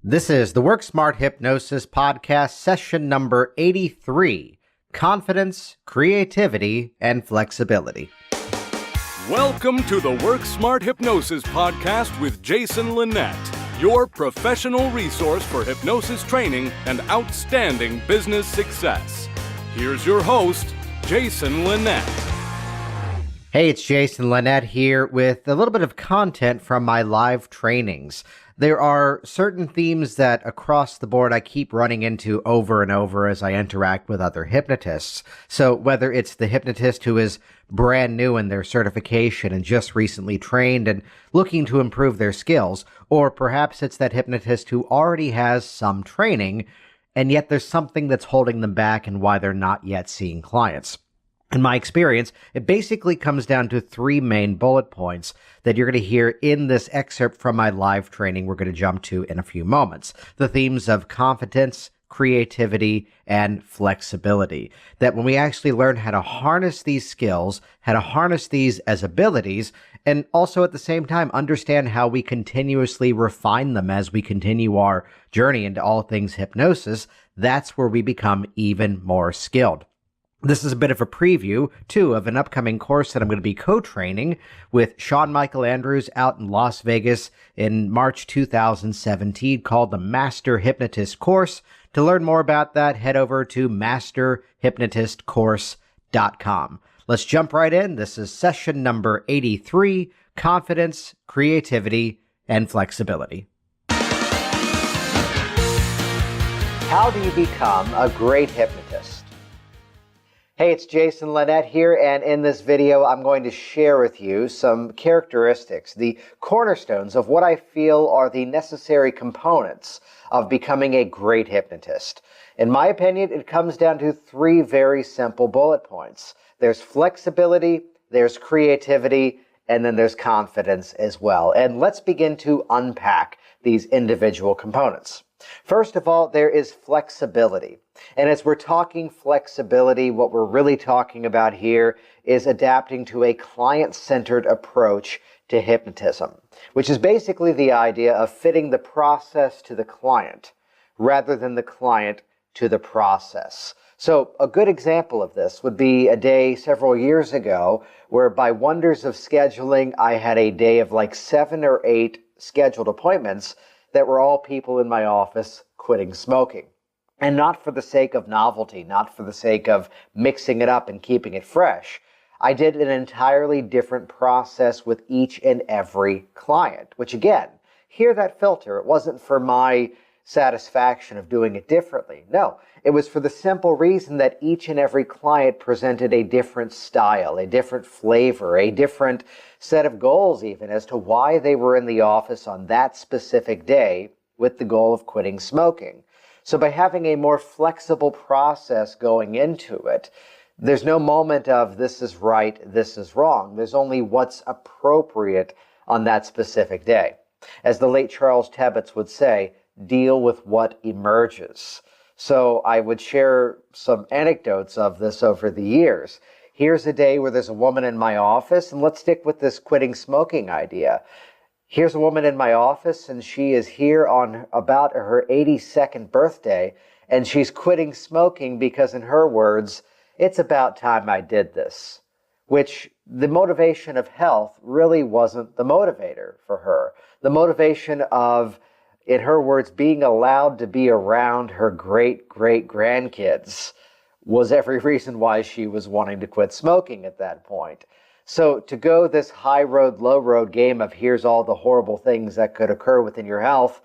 This is the Work Smart Hypnosis podcast, session number 83, Confidence, Creativity, and Flexibility. Welcome to the Work Smart Hypnosis podcast with Jason Linett, your professional resource for hypnosis training and outstanding business success. Here's your host, Jason Linett. Hey, it's Jason Linett here with a little bit of content from my live trainings. There are certain themes that across the board I keep running into over and over as I interact with other hypnotists. So whether it's the hypnotist who is brand new in their certification and just recently trained and looking to improve their skills, or perhaps it's that hypnotist who already has some training and yet there's something that's holding them back and why they're not yet seeing clients. In my experience, it basically comes down to three main bullet points that you're going to hear in this excerpt from my live training we're going to jump to in a few moments. The themes of confidence, creativity, and flexibility. That when we actually learn how to harness these skills, how to harness these as abilities, and also at the same time understand how we continuously refine them as we continue our journey into all things hypnosis, that's where we become even more skilled. This is a bit of a preview, too, of an upcoming course that I'm going to be co-training with Sean Michael Andrews out in Las Vegas in March 2017 called the Master Hypnotist Course. To learn more about that, head over to masterhypnotistcourse.com. Let's jump right in. This is session number 83, Confidence, Creativity, and Flexibility. How do you become a great hypnotist? Hey, it's Jason Linett here, and in this video, I'm going to share with you some characteristics, the cornerstones of what I feel are the necessary components of becoming a great hypnotist. In my opinion, it comes down to three very simple bullet points. There's flexibility, there's creativity, and then there's confidence as well. And let's begin to unpack these individual components. First of all, there is flexibility. And as we're talking flexibility, what we're really talking about here is adapting to a client-centered approach to hypnotism, which is basically the idea of fitting the process to the client rather than the client to the process. So a good example of this would be a day several years ago where by wonders of scheduling, I had a day of like 7 or 8 scheduled appointments that were all people in my office quitting smoking. And not for the sake of novelty, not for the sake of mixing it up and keeping it fresh. I did an entirely different process with each and every client, which again, hear that filter. It wasn't for my satisfaction of doing it differently. No, it was for the simple reason that each and every client presented a different style, a different flavor, a different set of goals even as to why they were in the office on that specific day with the goal of quitting smoking. So by having a more flexible process going into it, there's no moment of this is right, this is wrong. There's only what's appropriate on that specific day. As the late Charles Tebbets would say, deal with what emerges. So I would share some anecdotes of this over the years. Here's a day where there's a woman in my office, and let's stick with this quitting smoking idea. Here's a woman in my office, and she is here on about her 82nd birthday, and she's quitting smoking because, in her words, it's about time I did this. Which the motivation of health really wasn't the motivator for her. The motivation of, in her words, being allowed to be around her great-great-grandkids was every reason why she was wanting to quit smoking at that point. So to go this high road, low road game of here's all the horrible things that could occur within your health,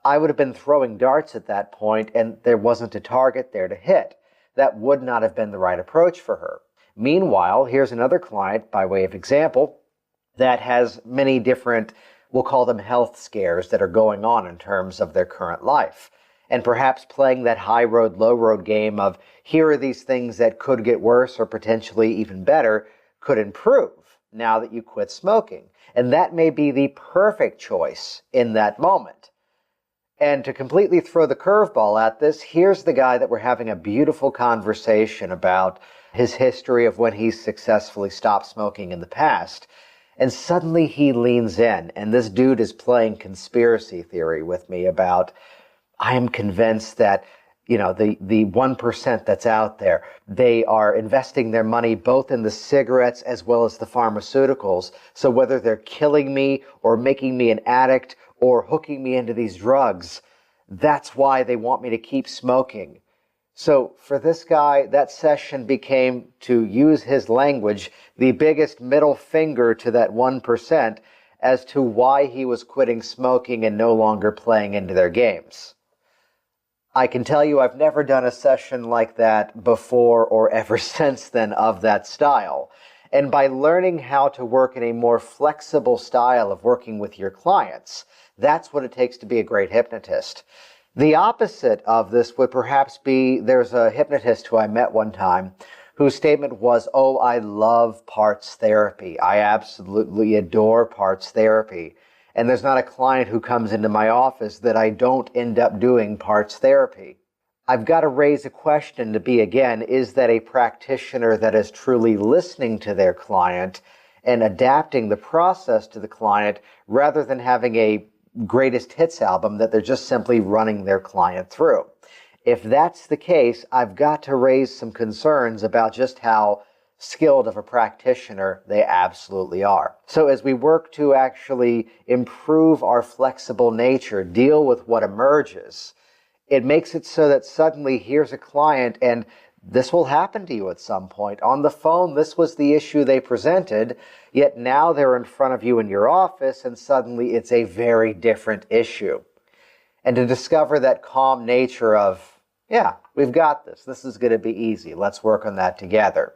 I would have been throwing darts at that point and there wasn't a target there to hit. That would not have been the right approach for her. Meanwhile, here's another client, by way of example, that has many different, we'll call them health scares that are going on in terms of their current life. And perhaps playing that high road, low road game of here are these things that could get worse or potentially even better could improve now that you quit smoking. And that may be the perfect choice in that moment. And to completely throw the curveball at this, here's the guy that we're having a beautiful conversation about his history of when he's successfully stopped smoking in the past. And suddenly he leans in, and this dude is playing conspiracy theory with me about, I am convinced that, the 1% that's out there, they are investing their money both in the cigarettes as well as the pharmaceuticals. So whether they're killing me or making me an addict or hooking me into these drugs, that's why they want me to keep smoking. So for this guy, that session became, to use his language, the biggest middle finger to that 1% as to why he was quitting smoking and no longer playing into their games. I can tell you I've never done a session like that before or ever since then of that style. And by learning how to work in a more flexible style of working with your clients, that's what it takes to be a great hypnotist. The opposite of this would perhaps be, there's a hypnotist who I met one time whose statement was, "Oh, I love parts therapy. I absolutely adore parts therapy. And there's not a client who comes into my office that I don't end up doing parts therapy." I've got to raise a question to be, again, is that a practitioner that is truly listening to their client and adapting the process to the client rather than having a greatest hits album that they're just simply running their client through? If that's the case, I've got to raise some concerns about just how skilled of a practitioner they absolutely are. So as we work to actually improve our flexible nature, deal with what emerges, it makes it so that suddenly here's a client, and this will happen to you at some point. On the phone, this was the issue they presented, yet now they're in front of you in your office, and suddenly it's a very different issue. And to discover that calm nature of, yeah, we've got this. This is going to be easy. Let's work on that together.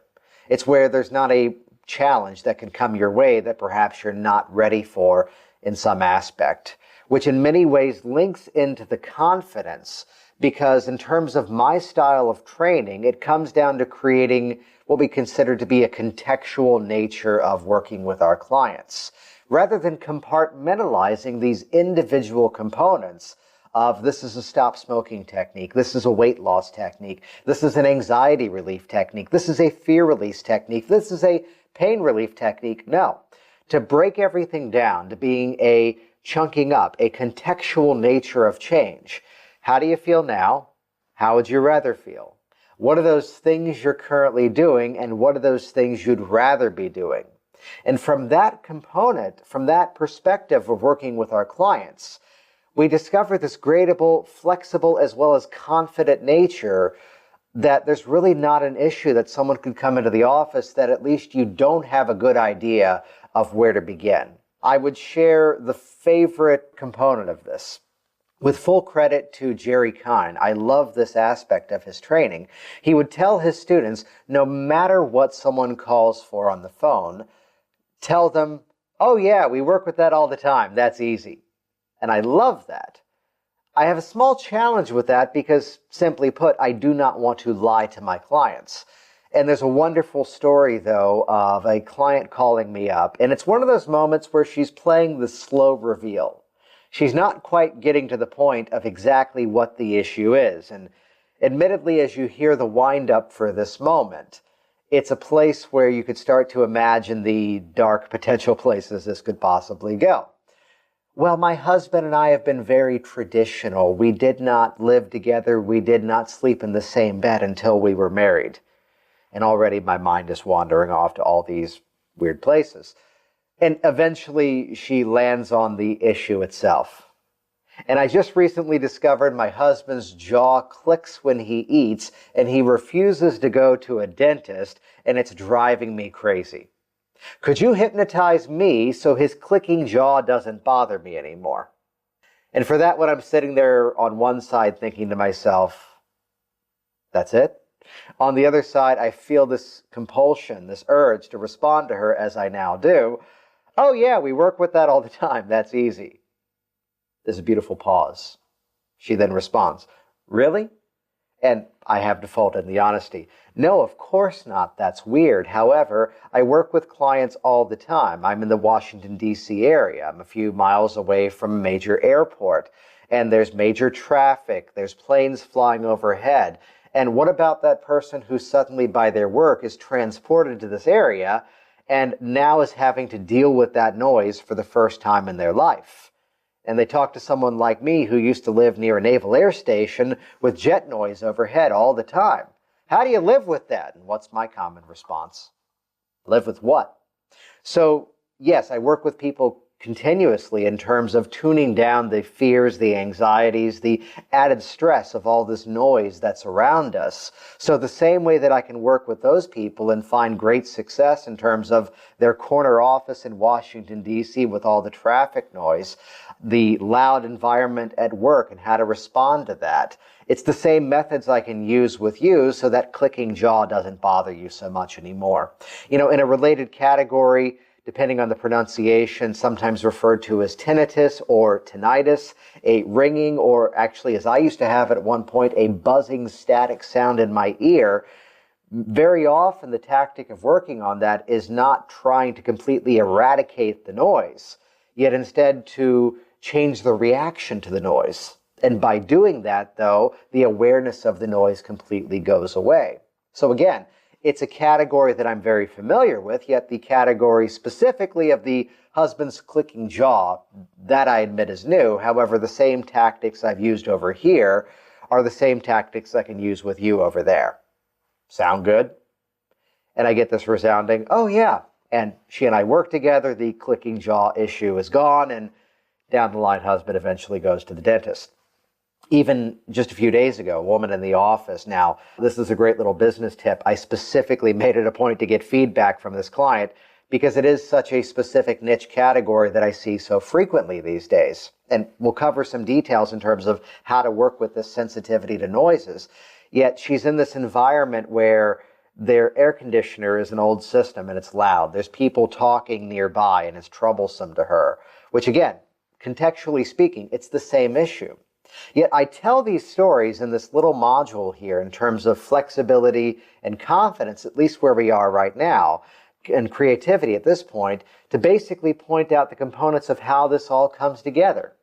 It's where there's not a challenge that can come your way that perhaps you're not ready for in some aspect, which in many ways links into the confidence, because in terms of my style of training, it comes down to creating what we consider to be a contextual nature of working with our clients, rather than compartmentalizing these individual components of, this is a stop smoking technique, this is a weight loss technique, this is an anxiety relief technique, this is a fear release technique, this is a pain relief technique. No. To break everything down to being a chunking up, a contextual nature of change. How do you feel now? How would you rather feel? What are those things you're currently doing, and what are those things you'd rather be doing? And from that component, from that perspective of working with our clients, we discover this gradable, flexible, as well as confident nature that there's really not an issue that someone could come into the office that at least you don't have a good idea of where to begin. I would share the favorite component of this. With full credit to Jerry Kine, I love this aspect of his training. He would tell his students, no matter what someone calls for on the phone, tell them, "Oh yeah, we work with that all the time. That's easy." And I love that. I have a small challenge with that because, simply put, I do not want to lie to my clients. And there's a wonderful story, though, of a client calling me up. And it's one of those moments where she's playing the slow reveal. She's not quite getting to the point of exactly what the issue is. And admittedly, as you hear the wind-up for this moment, it's a place where you could start to imagine the dark potential places this could possibly go. Well, my husband and I have been very traditional. We did not live together. We did not sleep in the same bed until we were married. And already my mind is wandering off to all these weird places. And eventually she lands on the issue itself. And I just recently discovered my husband's jaw clicks when he eats, and he refuses to go to a dentist, and it's driving me crazy. Could you hypnotize me so his clicking jaw doesn't bother me anymore? And for that, when I'm sitting there on one side thinking to myself, that's it? On the other side, I feel this compulsion, this urge to respond to her as I now do. "Oh yeah, we work with that all the time. That's easy." There's a beautiful pause. She then responds, "Really?" And I have defaulted in the honesty. "No, of course not. That's weird. However, I work with clients all the time. I'm in the Washington, D.C. area. I'm a few miles away from a major airport. And there's major traffic. There's planes flying overhead. And what about that person who suddenly, by their work, is transported to this area and now is having to deal with that noise for the first time in their life. And they talk to someone like me who used to live near a naval air station with jet noise overhead all the time. How do you live with that? And what's my common response? Live with what? So, yes, I work with people continuously in terms of tuning down the fears, the anxieties, the added stress of all this noise that's around us. So the same way that I can work with those people and find great success in terms of their corner office in Washington, D.C. with all the traffic noise, the loud environment at work and how to respond to that, it's the same methods I can use with you so that clicking jaw doesn't bother you so much anymore. In a related category, depending on the pronunciation, sometimes referred to as tinnitus or tinnitus, a ringing, or actually, as I used to have at one point, a buzzing static sound in my ear. Very often the tactic of working on that is not trying to completely eradicate the noise, yet instead to change the reaction to the noise. And by doing that, though, the awareness of the noise completely goes away. So again, it's a category that I'm very familiar with, yet the category specifically of the husband's clicking jaw, that I admit is new. However, the same tactics I've used over here are the same tactics I can use with you over there. Sound good? And I get this resounding, oh yeah. And she and I work together, the clicking jaw issue is gone, and down the line, husband eventually goes to the dentist. Even just a few days ago, a woman in the office. Now, this is a great little business tip. I specifically made it a point to get feedback from this client because it is such a specific niche category that I see so frequently these days. And we'll cover some details in terms of how to work with this sensitivity to noises. Yet she's in this environment where their air conditioner is an old system and it's loud. There's people talking nearby and it's troublesome to her, which again, contextually speaking, it's the same issue. Yet I tell these stories in this little module here in terms of flexibility and confidence, at least where we are right now, and creativity at this point, to basically point out the components of how this all comes together.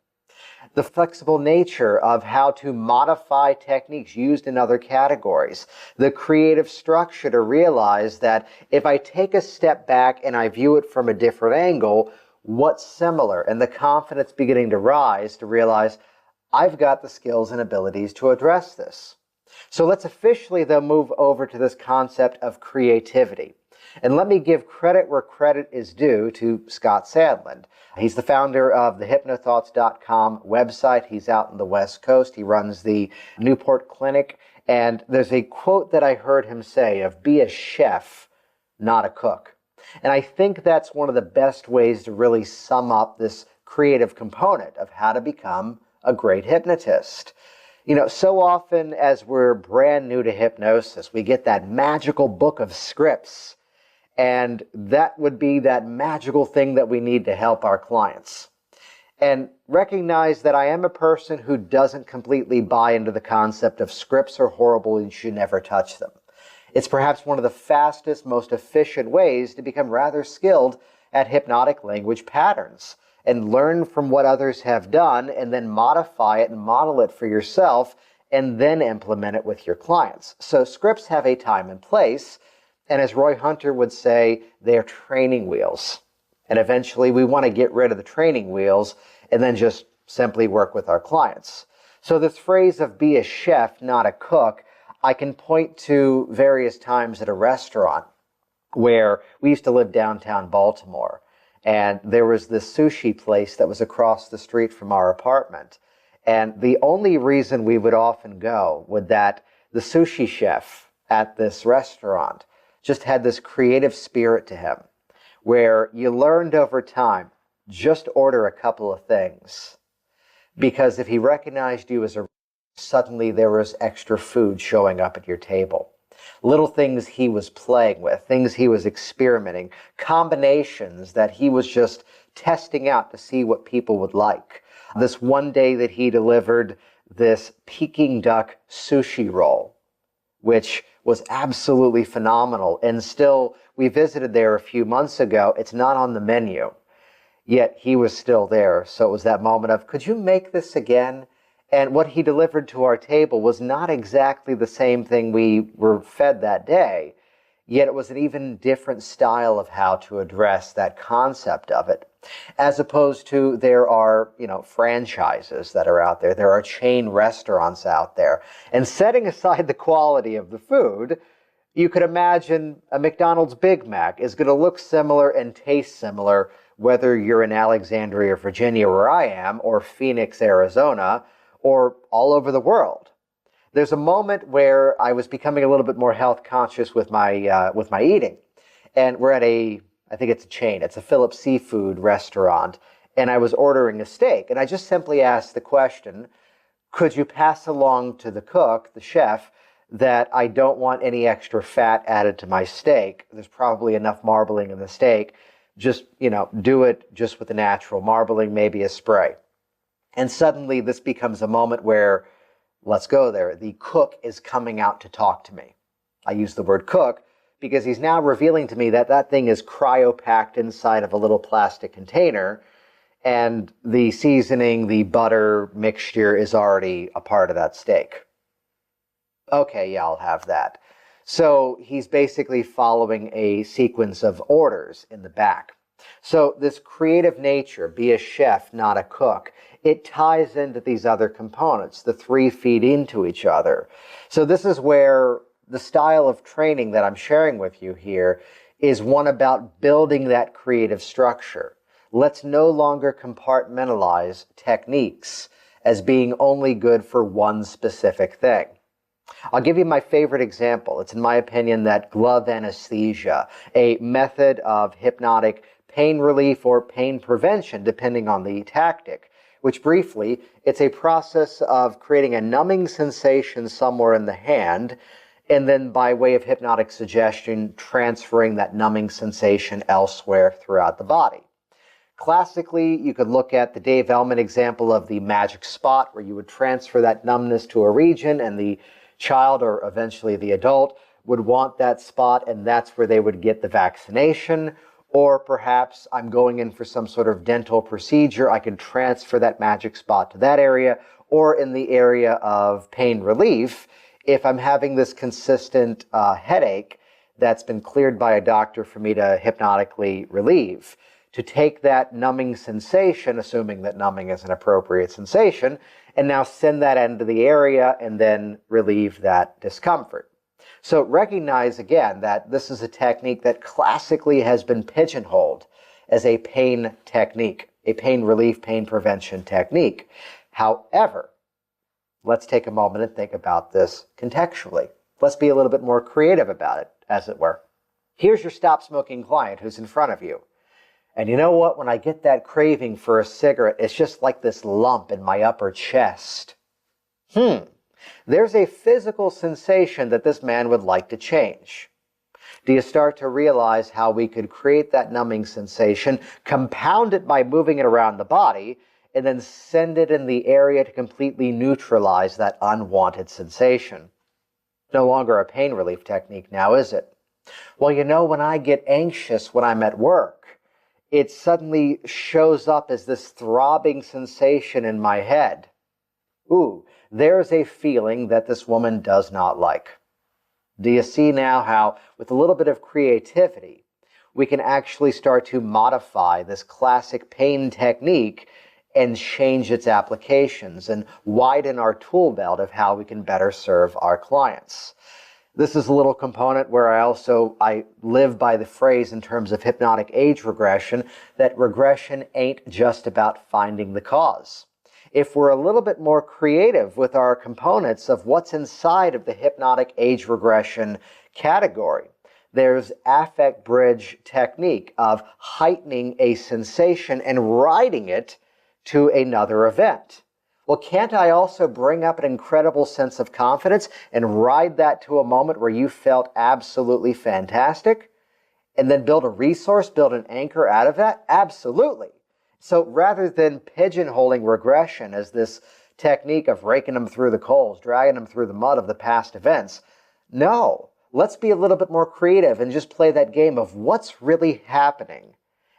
The flexible nature of how to modify techniques used in other categories. The creative structure to realize that if I take a step back and I view it from a different angle, what's similar? And the confidence beginning to rise to realize I've got the skills and abilities to address this. So let's officially, though, move over to this concept of creativity. And let me give credit where credit is due to Scott Sadland. He's the founder of the hypnothoughts.com website. He's out in the West Coast. He runs the Newport Clinic. And there's a quote that I heard him say of be a chef, not a cook. And I think that's one of the best ways to really sum up this creative component of how to become a great hypnotist. So often as we're brand new to hypnosis, we get that magical book of scripts, and that would be that magical thing that we need to help our clients. And recognize that I am a person who doesn't completely buy into the concept of scripts are horrible and you should never touch them. It's perhaps one of the fastest, most efficient ways to become rather skilled at hypnotic language patterns and learn from what others have done and then modify it and model it for yourself and then implement it with your clients. So scripts have a time and place, and as Roy Hunter would say, they're training wheels. And eventually we want to get rid of the training wheels and then just simply work with our clients. So this phrase of be a chef, not a cook, I can point to various times at a restaurant where we used to live downtown Baltimore. And there was this sushi place that was across the street from our apartment. And the only reason we would often go was that the sushi chef at this restaurant just had this creative spirit to him, where you learned over time, just order a couple of things. Because if he recognized you as a, suddenly there was extra food showing up at your table. Little things he was playing with, things he was experimenting, combinations that he was just testing out to see what people would like. This one day that he delivered this Peking duck sushi roll, which was absolutely phenomenal. And still, we visited there a few months ago. It's not on the menu, yet he was still there. So it was that moment of, could you make this again? And what he delivered to our table was not exactly the same thing we were fed that day, yet it was an even different style of how to address that concept of it. As opposed to there are, franchises that are out there. There are chain restaurants out there. And setting aside the quality of the food, you could imagine a McDonald's Big Mac is going to look similar and taste similar whether you're in Alexandria, Virginia, where I am, or Phoenix, Arizona, or all over the world. There's a moment where I was becoming a little bit more health conscious with my eating. And we're at I think it's a chain. It's a Phillips Seafood restaurant. And I was ordering a steak. And I just simply asked the question, could you pass along to the cook, the chef, that I don't want any extra fat added to my steak? There's probably enough marbling in the steak. Just, do it just with the natural marbling, maybe a spray. And suddenly this becomes a moment where, let's go there, the cook is coming out to talk to me. I use the word cook because he's now revealing to me that that thing is cryopacked inside of a little plastic container, and the seasoning, the butter mixture is already a part of that steak. Okay, yeah, I'll have that. So he's basically following a sequence of orders in the back. So this creative nature, be a chef, not a cook, it ties into these other components. The three feed into each other. So this is where the style of training that I'm sharing with you here is one about building that creative structure. Let's no longer compartmentalize techniques as being only good for one specific thing. I'll give you my favorite example. It's, in my opinion, that glove anesthesia, a method of hypnotic pain relief or pain prevention, depending on the tactic, which briefly, it's a process of creating a numbing sensation somewhere in the hand, and then by way of hypnotic suggestion, transferring that numbing sensation elsewhere throughout the body. Classically, you could look at the Dave Ellman example of the magic spot, where you would transfer that numbness to a region, and the child, or eventually the adult, would want that spot, and that's where they would get the vaccination. Or perhaps I'm going in for some sort of dental procedure, I can transfer that magic spot to that area. Or in the area of pain relief, if I'm having this consistent headache that's been cleared by a doctor for me to hypnotically relieve, to take that numbing sensation, assuming that numbing is an appropriate sensation, and now send that into the area and then relieve that discomfort. So recognize again that this is a technique that classically has been pigeonholed as a pain technique, a pain relief, pain prevention technique. However, let's take a moment and think about this contextually. Let's be a little bit more creative about it, as it were. Here's your stop smoking client who's in front of you. And you know what? When I get that craving for a cigarette, it's just like this lump in my upper chest. There's a physical sensation that this man would like to change. Do you start to realize how we could create that numbing sensation, compound it by moving it around the body, and then send it in the area to completely neutralize that unwanted sensation? No longer a pain relief technique now, is it? Well, when I get anxious when I'm at work, it suddenly shows up as this throbbing sensation in my head. Ooh, there's a feeling that this woman does not like. Do you see now how, with a little bit of creativity, we can actually start to modify this classic pain technique and change its applications and widen our tool belt of how we can better serve our clients? This is a little component where I live by the phrase in terms of hypnotic age regression, that regression ain't just about finding the cause. If we're a little bit more creative with our components of what's inside of the hypnotic age regression category, there's affect bridge technique of heightening a sensation and riding it to another event. Well, can't I also bring up an incredible sense of confidence and ride that to a moment where you felt absolutely fantastic? And then build a resource, build an anchor out of that? Absolutely. So rather than pigeonholing regression as this technique of raking them through the coals, dragging them through the mud of the past events, no, let's be a little bit more creative and just play that game of what's really happening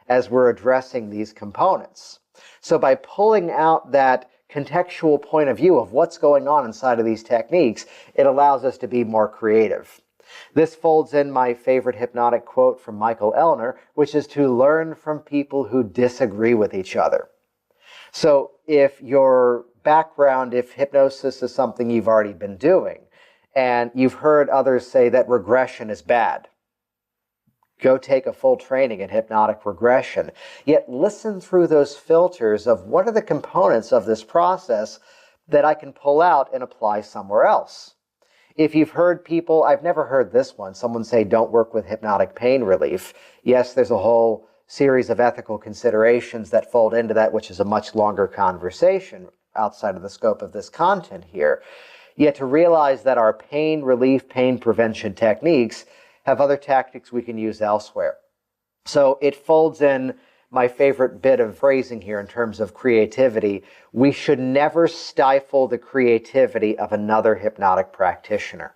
as we're addressing these components. So by pulling out that contextual point of view of what's going on inside of these techniques, it allows us to be more creative. This folds in my favorite hypnotic quote from Michael Elner, which is to learn from people who disagree with each other. So if your background, if hypnosis is something you've already been doing, and you've heard others say that regression is bad, go take a full training in hypnotic regression. Yet listen through those filters of what are the components of this process that I can pull out and apply somewhere else. If you've heard people, I've never heard this one, someone say don't work with hypnotic pain relief. Yes, there's a whole series of ethical considerations that fold into that, which is a much longer conversation outside of the scope of this content here. Yet to realize that our pain relief, pain prevention techniques have other tactics we can use elsewhere. So it folds in my favorite bit of phrasing here in terms of creativity. We should never stifle the creativity of another hypnotic practitioner.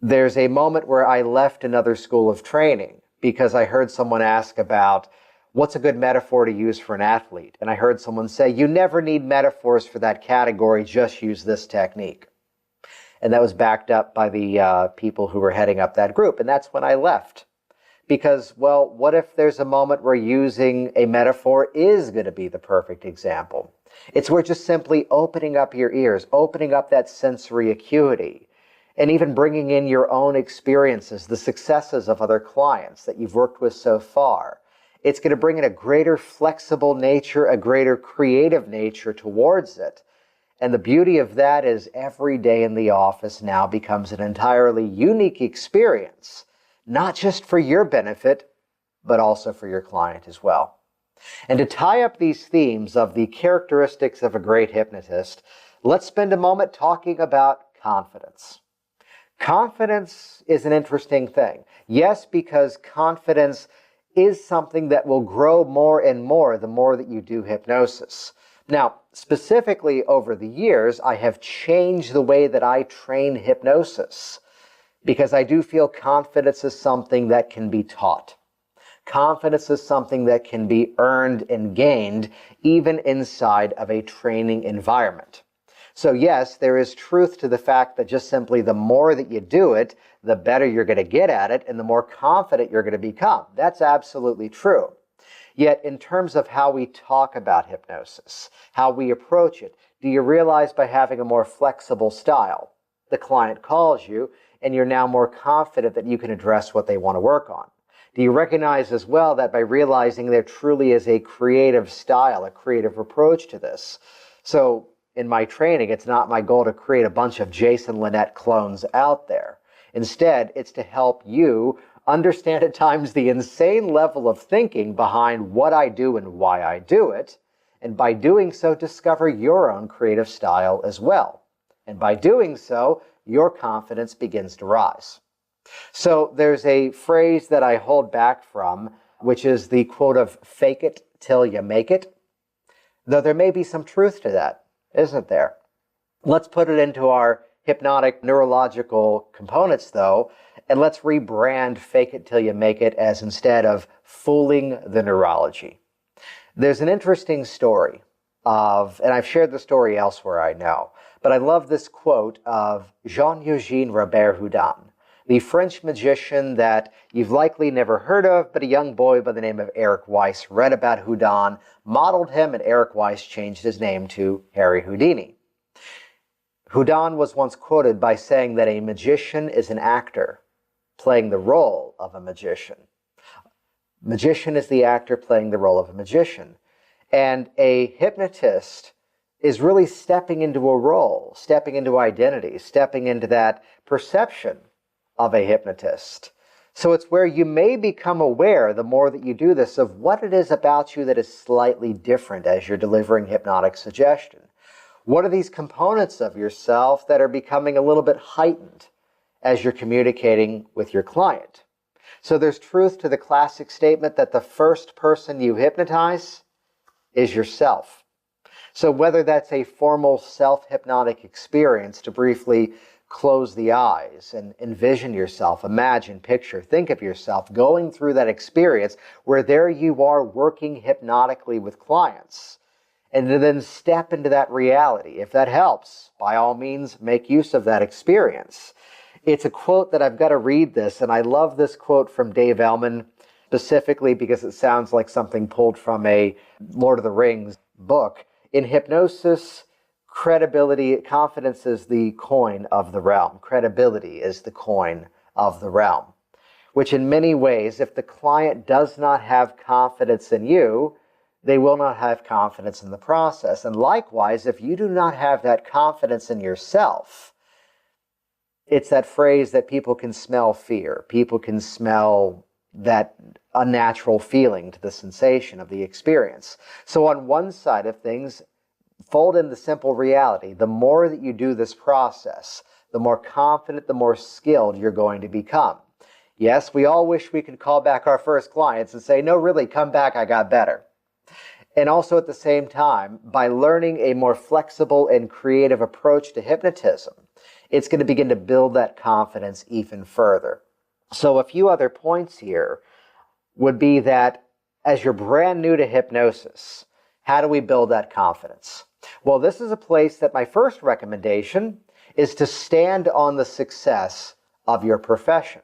There's a moment where I left another school of training because I heard someone ask about what's a good metaphor to use for an athlete. And I heard someone say, you never need metaphors for that category, just use this technique. And that was backed up by the people who were heading up that group. And that's when I left. Because, well, what if there's a moment where using a metaphor is going to be the perfect example? It's where just simply opening up your ears, opening up that sensory acuity, and even bringing in your own experiences, the successes of other clients that you've worked with so far. It's going to bring in a greater flexible nature, a greater creative nature towards it. And the beauty of that is every day in the office now becomes an entirely unique experience, not just for your benefit, but also for your client as well. And to tie up these themes of the characteristics of a great hypnotist, let's spend a moment talking about confidence. Confidence is an interesting thing. Yes, because confidence is something that will grow more and more the more that you do hypnosis. Now, specifically over the years, I have changed the way that I train hypnosis because I do feel confidence is something that can be taught. Confidence is something that can be earned and gained even inside of a training environment. So yes, there is truth to the fact that just simply the more that you do it, the better you're going to get at it and the more confident you're going to become. That's absolutely true. Yet in terms of how we talk about hypnosis, how we approach it, do you realize by having a more flexible style, the client calls you and you're now more confident that you can address what they want to work on? Do you recognize as well that by realizing there truly is a creative style, a creative approach to this? So in my training, it's not my goal to create a bunch of Jason Linett clones out there. Instead, it's to help you understand at times the insane level of thinking behind what I do and why I do it, and by doing so, discover your own creative style as well. And by doing so, your confidence begins to rise. So there's a phrase that I hold back from, which is the quote of fake it till you make it. Though there may be some truth to that, isn't there? Let's put it into our hypnotic neurological components, though, and let's rebrand fake it till you make it as instead of fooling the neurology. There's an interesting story of, and I've shared the story elsewhere, I know, but I love this quote of Jean-Eugène Robert Houdin, the French magician that you've likely never heard of, but a young boy by the name of Eric Weiss read about Houdin, modeled him, and Eric Weiss changed his name to Harry Houdini. Houdin was once quoted by saying that a magician is an actor playing the role of a magician. Magician is the actor playing the role of a magician. And a hypnotist is really stepping into a role, stepping into identity, stepping into that perception of a hypnotist. So it's where you may become aware, the more that you do this, of what it is about you that is slightly different as you're delivering hypnotic suggestion. What are these components of yourself that are becoming a little bit heightened as you're communicating with your client? So there's truth to the classic statement that the first person you hypnotize is yourself. So whether that's a formal self-hypnotic experience to briefly close the eyes and envision yourself, imagine, picture, think of yourself going through that experience where there you are working hypnotically with clients, and to then step into that reality. If that helps, by all means, make use of that experience. It's a quote that I've got to read this, and I love this quote from Dave Ellman, specifically because it sounds like something pulled from a Lord of the Rings book. In hypnosis, confidence is the coin of the realm. Credibility is the coin of the realm. Which in many ways, if the client does not have confidence in you, they will not have confidence in the process. And likewise, if you do not have that confidence in yourself, it's that phrase that people can smell fear. People can smell that unnatural feeling to the sensation of the experience. So on one side of things, fold in the simple reality. The more that you do this process, the more confident, the more skilled you're going to become. Yes, we all wish we could call back our first clients and say, no, really, come back, I got better. And also at the same time, by learning a more flexible and creative approach to hypnotism, it's going to begin to build that confidence even further. So a few other points here would be that as you're brand new to hypnosis, how do we build that confidence? Well, this is a place that my first recommendation is to stand on the success of your profession.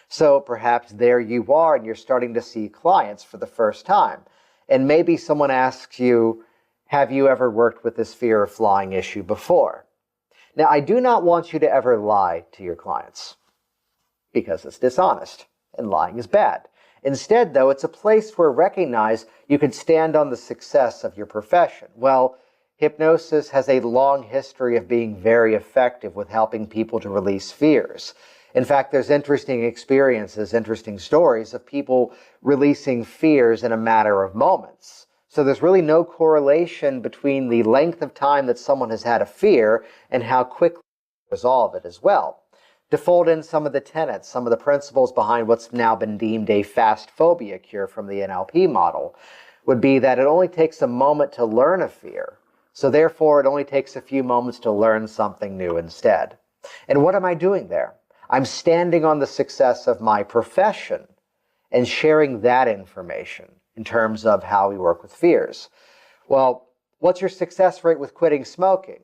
So perhaps there you are and you're starting to see clients for the first time. And maybe someone asks you, have you ever worked with this fear of flying issue before? Now, I do not want you to ever lie to your clients because it's dishonest and lying is bad. Instead, though, it's a place where recognize you can stand on the success of your profession. Well, hypnosis has a long history of being very effective with helping people to release fears. In fact, there's interesting experiences, interesting stories of people releasing fears in a matter of moments. So there's really no correlation between the length of time that someone has had a fear and how quickly they resolve it as well. To fold in some of the tenets, some of the principles behind what's now been deemed a fast phobia cure from the NLP model would be that it only takes a moment to learn a fear. So therefore, it only takes a few moments to learn something new instead. And what am I doing there? I'm standing on the success of my profession and sharing that information in terms of how we work with fears. Well, what's your success rate with quitting smoking?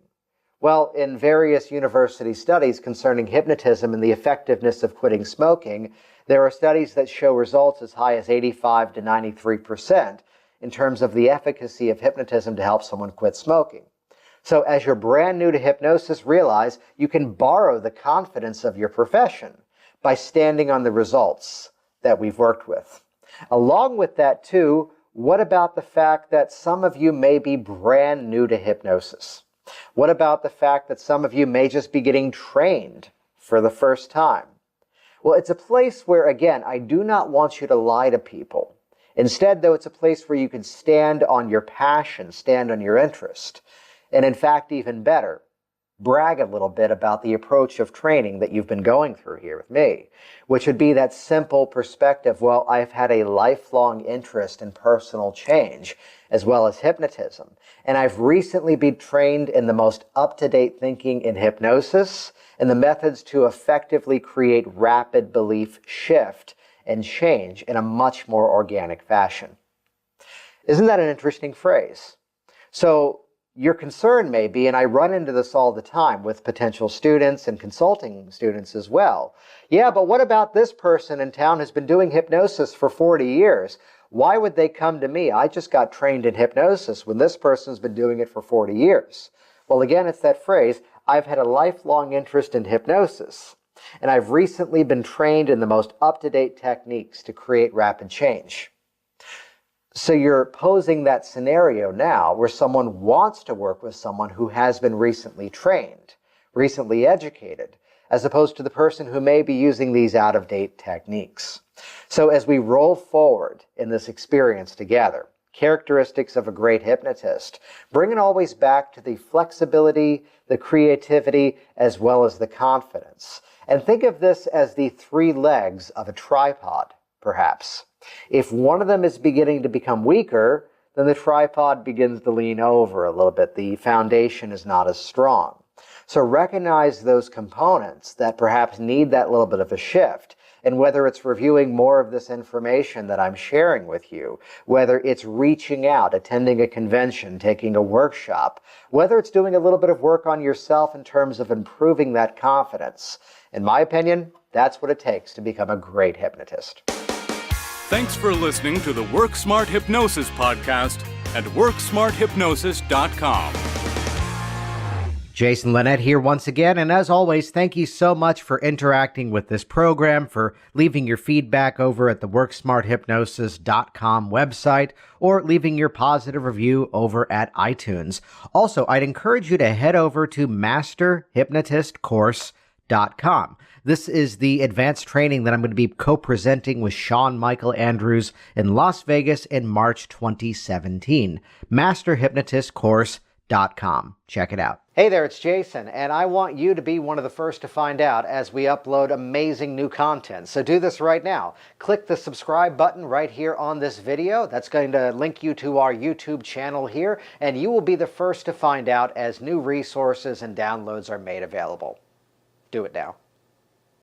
Well, in various university studies concerning hypnotism and the effectiveness of quitting smoking, there are studies that show results as high as 85 to 93% in terms of the efficacy of hypnotism to help someone quit smoking. So as you're brand new to hypnosis, realize you can borrow the confidence of your profession by standing on the results that we've worked with. Along with that too, what about the fact that some of you may be brand new to hypnosis? What about the fact that some of you may just be getting trained for the first time? Well, it's a place where, again, I do not want you to lie to people. Instead, though, it's a place where you can stand on your passion, stand on your interest. And in fact, even better, brag a little bit about the approach of training that you've been going through here with me, which would be that simple perspective, well, I've had a lifelong interest in personal change as well as hypnotism. And I've recently been trained in the most up-to-date thinking in hypnosis and the methods to effectively create rapid belief shift and change in a much more organic fashion. Isn't that an interesting phrase? So your concern may be, and I run into this all the time with potential students and consulting students as well. Yeah, but what about this person in town who's been doing hypnosis for 40 years? Why would they come to me? I just got trained in hypnosis when this person's been doing it for 40 years. Well, again, it's that phrase, I've had a lifelong interest in hypnosis, and I've recently been trained in the most up-to-date techniques to create rapid change. So you're posing that scenario now where someone wants to work with someone who has been recently trained, recently educated, as opposed to the person who may be using these out-of-date techniques. So as we roll forward in this experience together, characteristics of a great hypnotist, bring it always back to the flexibility, the creativity, as well as the confidence. And think of this as the three legs of a tripod, perhaps. If one of them is beginning to become weaker, then the tripod begins to lean over a little bit. The foundation is not as strong. So recognize those components that perhaps need that little bit of a shift. And whether it's reviewing more of this information that I'm sharing with you, whether it's reaching out, attending a convention, taking a workshop, whether it's doing a little bit of work on yourself in terms of improving that confidence, in my opinion, that's what it takes to become a great hypnotist. Thanks for listening to the Work Smart Hypnosis podcast at WorkSmartHypnosis.com. Jason Linett here once again, and as always, thank you so much for interacting with this program, for leaving your feedback over at the WorkSmartHypnosis.com website, or leaving your positive review over at iTunes. Also, I'd encourage you to head over to MasterHypnotistCourse.com. This is the advanced training that I'm going to be co-presenting with Sean Michael Andrews in Las Vegas in March 2017. MasterHypnotistCourse.com. Check it out. Hey there, it's Jason, and I want you to be one of the first to find out as we upload amazing new content. So do this right now. Click the subscribe button right here on this video. That's going to link you to our YouTube channel here, and you will be the first to find out as new resources and downloads are made available. Do it now.